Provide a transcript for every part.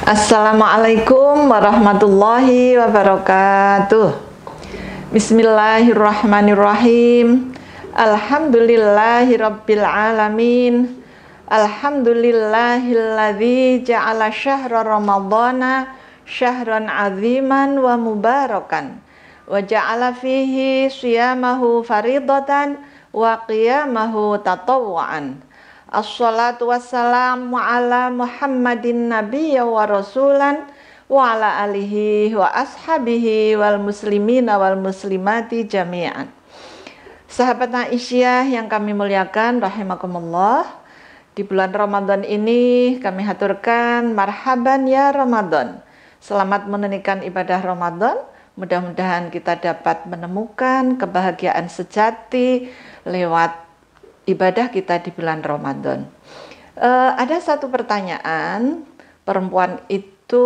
Assalamualaikum warahmatullahi wabarakatuh. Bismillahirrahmanirrahim. Alhamdulillahirabbil alamin. Alhamdulillahilladzi ja'ala syahra ramadhana syahran 'aziman wa mubarakan wa ja'ala fihi shiyamahu faridatan wa qiyamahu tatawwu'an. Assalatu wassalamu ala Muhammadin nabiyya wa rasulan wa ala alihi wa ashabihi wal muslimina wal muslimati jami'an. Sahabat Aisyah yang kami muliakan rahimakumullah, di bulan Ramadan ini kami haturkan marhaban ya Ramadan. Selamat menunaikan ibadah Ramadan. Mudah-mudahan kita dapat menemukan kebahagiaan sejati lewat ibadah kita di bulan Ramadan. Ada satu pertanyaan, perempuan itu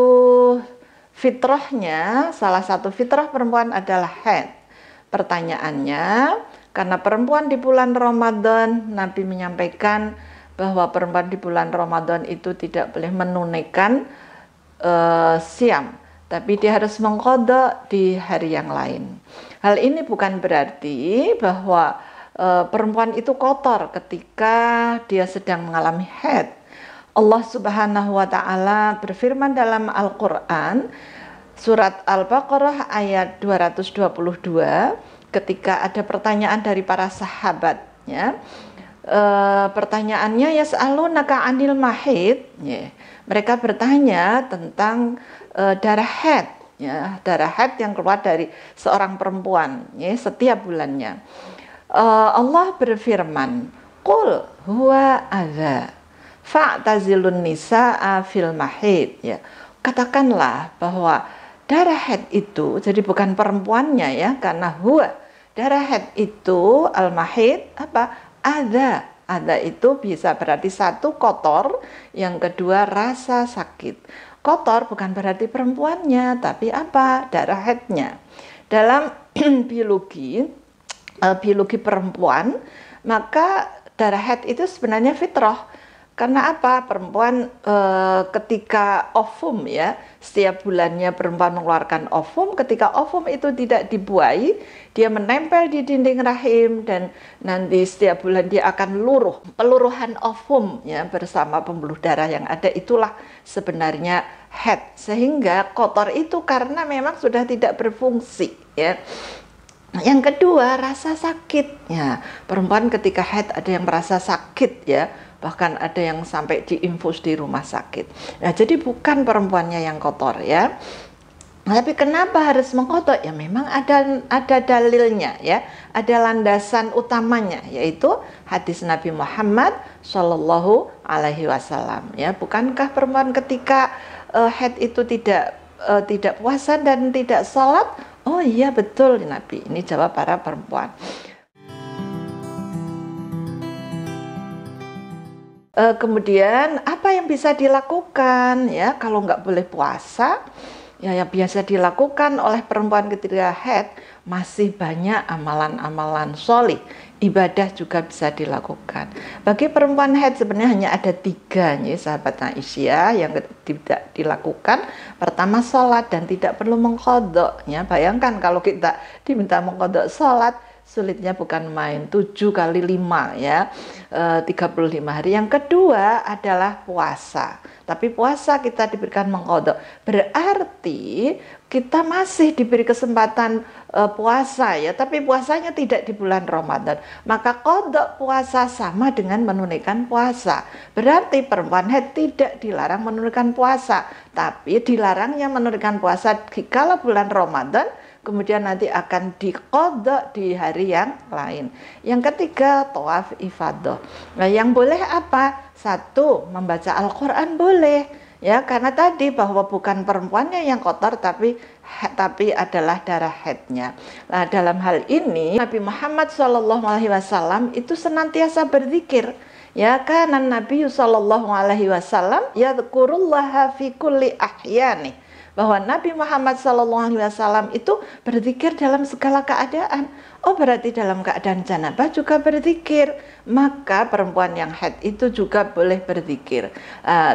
fitrahnya, salah satu fitrah perempuan adalah haid. Pertanyaannya, karena perempuan di bulan Ramadan, Nabi menyampaikan bahwa perempuan di bulan Ramadan itu tidak boleh menunaikan siam, tapi dia harus mengqadha di hari yang lain. Hal ini bukan berarti bahwa perempuan itu kotor ketika dia sedang mengalami haid. Allah Subhanahu wa taala berfirman dalam Al-Qur'an surat Al-Baqarah ayat 222 ketika ada pertanyaan dari para sahabatnya. Pertanyaannya yas'alunaka 'anil mahid, ya. Mereka bertanya tentang darah haid, ya, darah haid yang keluar dari seorang perempuan, ya, setiap bulannya. Allah berfirman, "Qul huwa adza fa'tazilun nisaa fil mahid." Ya, katakanlah bahwa darah haid itu, jadi bukan perempuannya ya, karena huwa, darah haid itu al-mahid apa? Adza. Adza itu bisa berarti satu kotor, yang kedua rasa sakit. Kotor bukan berarti perempuannya, tapi apa? Darah haidnya. Dalam biologi perempuan, maka darah haid itu sebenarnya fitrah. Karena apa? Perempuan ketika ovum, ya, setiap bulannya perempuan mengeluarkan ovum. Ketika ovum itu tidak dibuai, dia menempel di dinding rahim dan nanti setiap bulan dia akan luruh. Peluruhan ovum, ya, bersama pembuluh darah yang ada, itulah sebenarnya haid. Sehingga kotor itu karena memang sudah tidak berfungsi, ya. Yang kedua, rasa sakit. Ya, perempuan ketika haid ada yang merasa sakit, ya, bahkan ada yang sampai diinfus di rumah sakit. Nah, jadi bukan perempuannya yang kotor, ya. Tapi kenapa harus mengqadha? Ya memang ada dalilnya, ya. Ada landasan utamanya, yaitu hadis Nabi Muhammad Shallallahu Alaihi Wasallam. Ya, bukankah perempuan ketika haid itu tidak puasa dan tidak sholat? Oh iya betul Nabi, ini jawab para perempuan. Kemudian apa yang bisa dilakukan, ya, kalau nggak boleh puasa? Ya, yang biasa dilakukan oleh perempuan ketika haid masih banyak amalan-amalan sholih, ibadah juga bisa dilakukan. Bagi perempuan haid sebenarnya hanya ada 3, ya, sahabat Aisyah, yang tidak dilakukan. Pertama, sholat dan tidak perlu mengqadha. Ya, bayangkan kalau kita diminta mengqadha sholat, sulitnya bukan main, 7 kali 5, ya, 35 hari. Yang kedua adalah puasa. Tapi puasa kita diberikan mengqadha, berarti kita masih diberi kesempatan puasa, ya, tapi puasanya tidak di bulan Ramadan. Maka qadha puasa sama dengan menunaikan puasa. Berarti perempuan haid tidak dilarang menunaikan puasa, tapi dilarangnya menunaikan puasa kalau bulan Ramadan, kemudian nanti akan diqadha di hari yang lain. Yang ketiga, tawaf ifadah. Nah, yang boleh apa? 1, membaca Al-Quran boleh, ya, karena tadi bahwa bukan perempuannya yang kotor, tapi adalah darah haidnya. Nah, dalam hal ini Nabi Muhammad SAW itu senantiasa berzikir. Ya, kana Nabi sallallahu alaihi wasallam yadhkurullaha fi kulli ahyani, bahwa Nabi Muhammad sallallahu alaihi wasallam itu berzikir dalam segala keadaan. Oh, berarti dalam keadaan janabah juga berzikir. Maka perempuan yang haid itu juga boleh berzikir.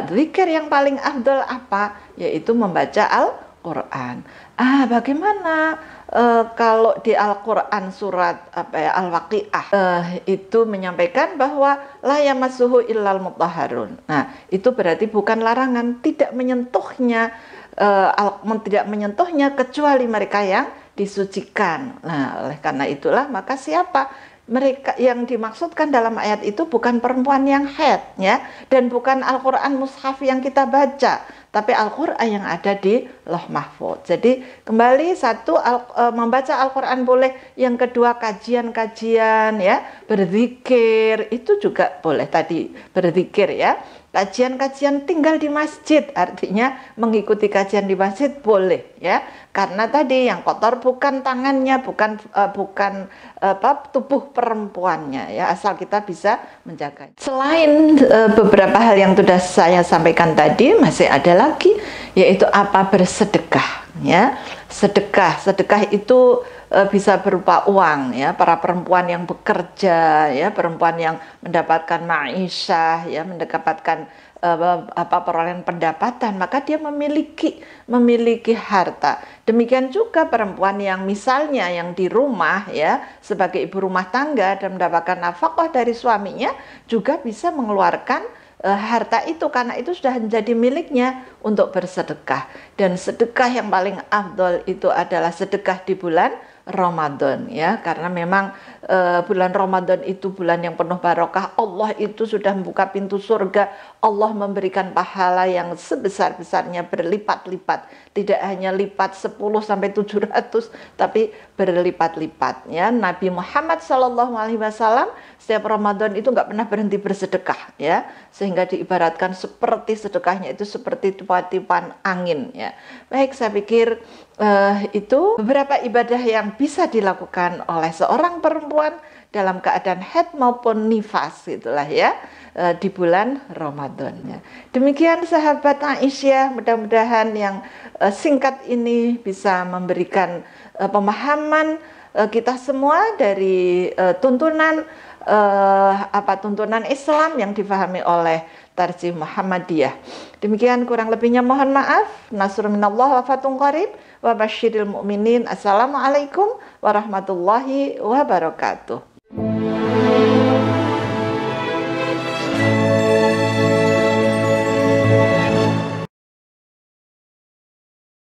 Zikir yang paling afdal apa? Yaitu membaca Al-Quran. Bagaimana kalau di Al-Quran surat Al-Waqiah itu menyampaikan bahwa la yamassuhu illal mutahharun. Nah, itu berarti bukan larangan, tidak menyentuhnya kecuali mereka yang disucikan. Nah, oleh karena itulah maka siapa mereka yang dimaksudkan dalam ayat itu bukan perempuan yang haid, ya, dan bukan Al-Quran mushaf yang kita baca, tapi Al-Quran yang ada di Lauh Mahfuz. Jadi kembali, satu, membaca Al-Quran boleh, yang kedua kajian-kajian, ya, berzikir itu juga boleh, tadi berzikir, ya. Kajian-kajian tinggal di masjid, artinya mengikuti kajian di masjid boleh, ya, karena tadi yang kotor bukan tangannya, bukan tubuh perempuannya, ya, asal kita bisa menjaganya. Selain beberapa hal yang sudah saya sampaikan tadi, masih ada lagi, yaitu apa? Bersedekah, ya. Sedekah itu bisa berupa uang, ya, para perempuan yang bekerja, ya, perempuan yang mendapatkan ma'isyah, ya, mendapatkan perolehan pendapatan, maka dia memiliki harta. Demikian juga perempuan yang misalnya yang di rumah, ya, sebagai ibu rumah tangga dan mendapatkan nafkah dari suaminya, juga bisa mengeluarkan harta itu, karena itu sudah menjadi miliknya untuk bersedekah. Dan sedekah yang paling afdol itu adalah sedekah di bulan Ramadan, ya, karena memang bulan Ramadan itu bulan yang penuh barokah. Allah itu sudah membuka pintu surga. Allah memberikan pahala yang sebesar-besarnya, berlipat-lipat, tidak hanya lipat 10 sampai 700, tapi berlipat-lipat, ya. Nabi Muhammad SAW setiap Ramadan itu nggak pernah berhenti bersedekah, ya, sehingga diibaratkan seperti sedekahnya itu seperti tiupan angin, ya. Baik, saya pikir itu beberapa ibadah yang bisa dilakukan oleh seorang perempuan dalam keadaan haid maupun nifas, itulah, ya, di bulan Ramadan, ya. Demikian sahabat Aisyah, mudah-mudahan yang singkat ini bisa memberikan pemahaman kita semua dari tuntunan Islam yang difahami oleh Tarjih Muhammadiyah. Demikian kurang lebihnya mohon maaf. Nasrun minallah wa fatun qarib wa basyiril mu'minin. Assalamualaikum warahmatullahi wabarakatuh.